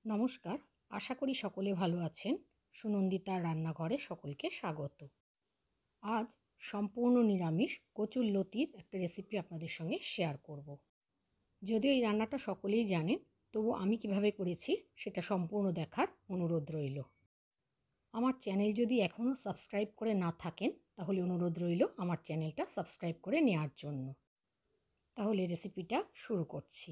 নমস্কার, আশা করি সকলে ভালো আছেন। সুনন্দিতার রান্নাঘরে সকলকে স্বাগত। আজ সম্পূর্ণ নিরামিষ কচুরলতির একটা রেসিপি আপনাদের সঙ্গে শেয়ার করব। যদিও এই রান্নাটা সকলেই জানেন, তবু আমি কিভাবে করেছি সেটা সম্পূর্ণ দেখার অনুরোধ রইল। আমার চ্যানেল যদি এখনও সাবস্ক্রাইব করে না থাকেন, তাহলে অনুরোধ রইল আমার চ্যানেলটা সাবস্ক্রাইব করে নেওয়ার জন্য। তাহলে রেসিপিটা শুরু করছি।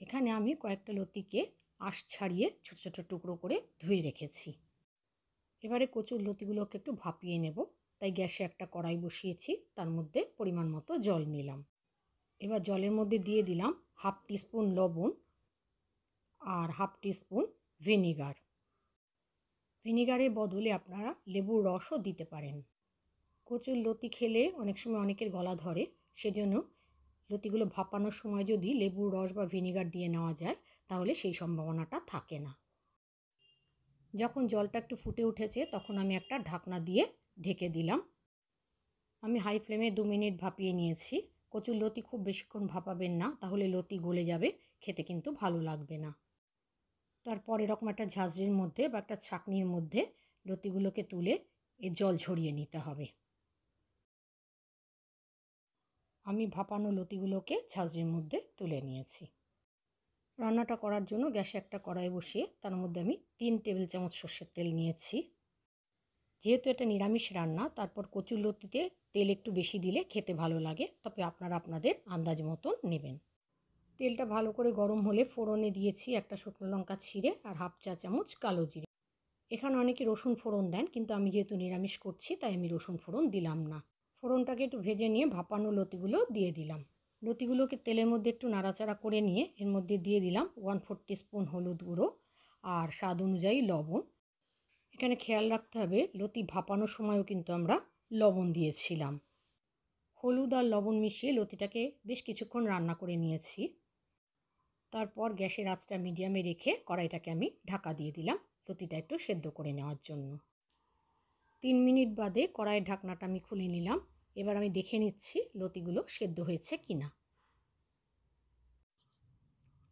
এখানে আমি কয়েকটা লতিকে আঁশ ছাড়িয়ে ছোট ছোট টুকরো করে ধুয়ে রেখেছি। এবারে কচুর লতিগুলোকে একটু ভাপিয়ে নেব, তাই গ্যাসে একটা কড়াই বসিয়েছি, তার মধ্যে পরিমাণ মতো জল নিলাম। এবার জলের মধ্যে দিয়ে দিলাম 1/2 টিস্পুন লবণ আর 1/2 টিস্পুন ভিনিগার। ভিনিগারের বদলে আপনারা লেবুর রসও দিতে পারেন। কচুর লতি খেলে অনেক সময় অনেকের গলা ধরে, সেজন্য লতিগুলো ভাপানোর সময় যদি লেবুর রস বা ভিনিগার দিয়ে নেওয়া যায়, তাহলে সেই সম্ভাবনাটা থাকে না। যখন জলটা একটু ফুটে উঠেছে, তখন আমি একটা ঢাকনা দিয়ে ঢেকে দিলাম। আমি হাই ফ্লেমে 2 মিনিট ভাপিয়ে নিয়েছি। কচুর লতি খুব বেশিক্ষণ ভাপাবেন না, তাহলে লতি গলে যাবে, খেতে কিন্তু ভালো লাগবে না। তারপর এরকম একটা ঝাঁঝরির মধ্যে বা একটা ছাঁকনির মধ্যে লতিগুলোকে তুলে এর জল ঝরিয়ে নিতে হবে। আমি ভাপানো লতিগুলোকে ঝাঁঝরির মধ্যে তুলে নিয়েছি। রান্নাটা করার জন্য গ্যাসে একটা কড়াই বসিয়ে তার মধ্যে আমি 3 টেবিল চামচ সর্ষের তেল নিয়েছি। যেহেতু এটা নিরামিষ রান্না, তারপর কচুরলতিতে তেল একটু বেশি দিলে খেতে ভালো লাগে, তবে আপনারা আপনাদের আন্দাজ মতন নেবেন। তেলটা ভালো করে গরম হলে ফোড়নে দিয়েছি একটা শুকনো লঙ্কা ছিঁড়ে আর 1/2 চা চামচ কালো জিরে। এখানে অনেকে রসুন ফোড়ন দেন, কিন্তু আমি যেহেতু নিরামিষ করছি তাই আমি রসুন ফোড়ন দিলাম না। ফোড়নটাকে একটু ভেজে নিয়ে ভাপানো লতিগুলো দিয়ে দিলাম। লতিগুলোকে তেলের মধ্যে একটু নাড়াচাড়া করে নিয়ে এর মধ্যে দিয়ে দিলাম 1/4 টিস্পুন হলুদ গুঁড়ো আর স্বাদ অনুযায়ী লবণ। এখানে খেয়াল রাখতে হবে, লতি ভাপানোর সময়ও কিন্তু আমরা লবণ দিয়েছিলাম। হলুদ আর লবণ মিশিয়ে লতিটাকে বেশ কিছুক্ষণ রান্না করে নিয়েছি। তারপর গ্যাসের আঁচটা মিডিয়ামে রেখে কড়াইটাকে আমি ঢাকা দিয়ে দিলাম লতিটা একটু সেদ্ধ করে নেওয়ার জন্য। 3 মিনিট বাদে কড়াইয়ের ঢাকনাটা আমি খুলে নিলাম। এবার আমি দেখে নিচ্ছি লতিগুলো সেদ্ধ হয়েছে কিনা।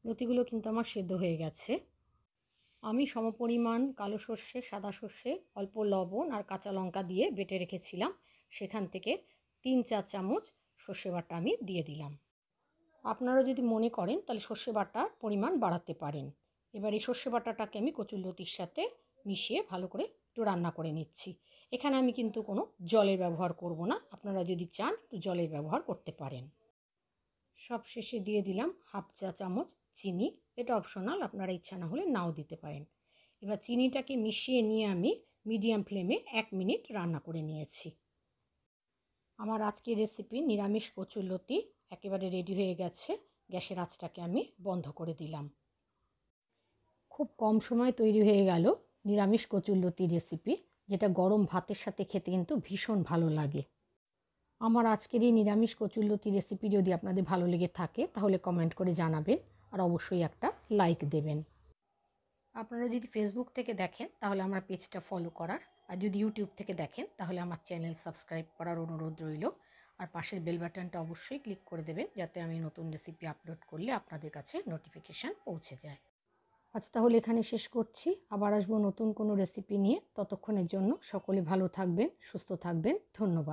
লতিগুলো কিন্তু আমার সেদ্ধ হয়ে গেছে। আমি সমপরিমাণ কালো সর্ষে, সাদা সর্ষে, অল্প লবণ আর কাঁচা লঙ্কা দিয়ে বেটে রেখেছিলাম, সেখান থেকে 3 চা চামচ সর্ষে বাটা আমি দিয়ে দিলাম। আপনারা যদি মনে করেন তাহলে সর্ষে বাটার পরিমাণ বাড়াতে পারেন। এবার এই সর্ষে বাটাটাকে আমি কচুরলতির সাথে মিশিয়ে ভালো করে একটু রান্না করে নিচ্ছি। এখানে আমি কিন্তু কোনো জলের ব্যবহার করব না, আপনারা যদি চান একটু জলের ব্যবহার করতে পারেন। সব শেষে দিয়ে দিলাম 1/2 চা চামচ চিনি। এটা অপশনাল, আপনারা ইচ্ছা না হলে নাও দিতে পারেন। এবার চিনিটাকে মিশিয়ে নিয়ে আমি মিডিয়াম ফ্লেমে 1 মিনিট রান্না করে নিয়েছি। আমার আজকের রেসিপি নিরামিষ কচুরলতি একেবারে রেডি হয়ে গেছে। গ্যাসের আঁচটাকে আমি বন্ধ করে দিলাম। খুব কম সময় তৈরি হয়ে গেল নিরামিষ কচুরলতি রেসিপি, যেটা গরম ভাতের সাথে খেতে কিন্তু ভীষণ ভালো লাগে। আমার আজকের এই নিরামিষ কচুরলতি রেসিপি যদি আপনাদের ভালো লেগে থাকে, তাহলে কমেন্ট করে জানাবেন আর অবশ্যই একটা লাইক দেবেন। আপনারা যদি ফেসবুক থেকে দেখেন তাহলে আমার পেজটা ফলো করার, আর যদি ইউটিউব থেকে দেখেন তাহলে আমার চ্যানেল সাবস্ক্রাইব করার অনুরোধ রইল। আর পাশের বেল বাটনটা অবশ্যই ক্লিক করে দেবেন, যাতে আমি নতুন রেসিপি আপলোড করলে আপনাদের কাছে নোটিফিকেশান পৌঁছে যায়। আজ তাহলে এখানে শেষ করছি। আবার আসবো নতুন কোনো রেসিপি নিয়ে। ততক্ষণের জন্য সকলে ভালো থাকবেন, সুস্থ থাকবেন। ধন্যবাদ।